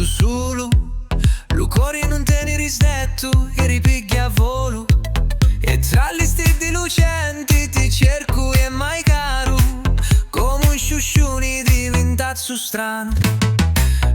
tu solo. Lo cuore non te ne risdetto e ripigli a volo. E tra gli strilli lucenti ti cerco e mai caro, come un sciusciuni diventato strano.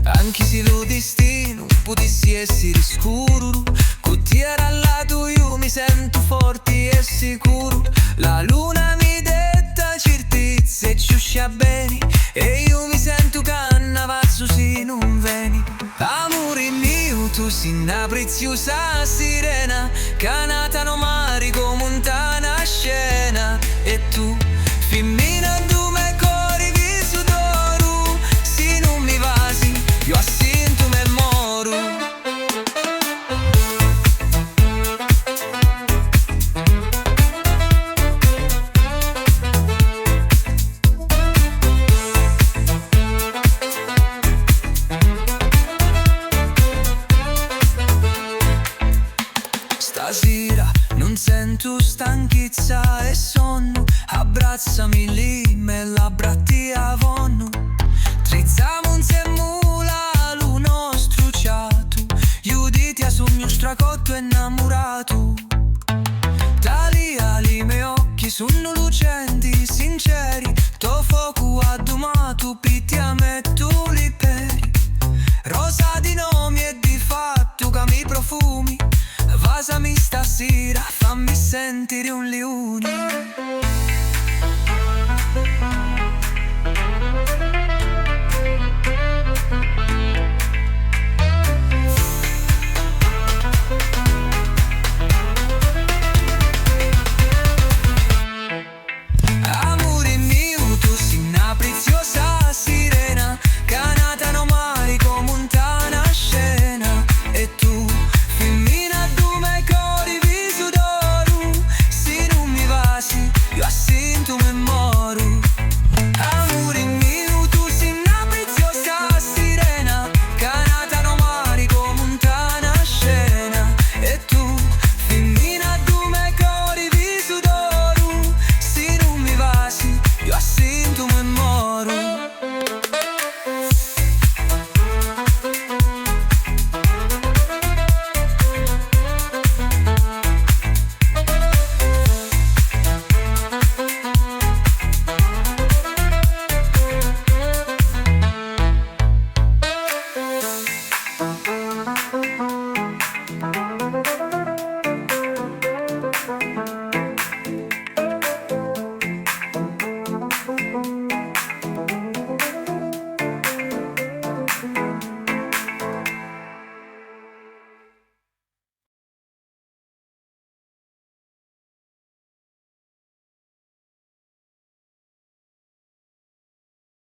Anche se lo destino potessi essere scuro, con te al lato io mi sento forte e sicuro. La luna mi detta certezza e ciuscia bene, e io mi sento cannavazzo se non vieni. Amore mio, tu sei una preziosa sirena, canata no mare come una scena. E tu, femmina, tu me cori viso d'oro, se non mi vasi io assento me moro. Stasera non sento stanchezza e sonno, abbracciami lì, me labbra ti avonno. Trizziamo insieme la luna struciato, io di te sogno stracotto e innamorato. Tali ali miei occhi sono lucenti, sinceri, tuo fuoco addomato, pitti a me tu li peri. Rosa di nomi e di fatto che mi profumi, vasami stasera, fammi sentire un leone.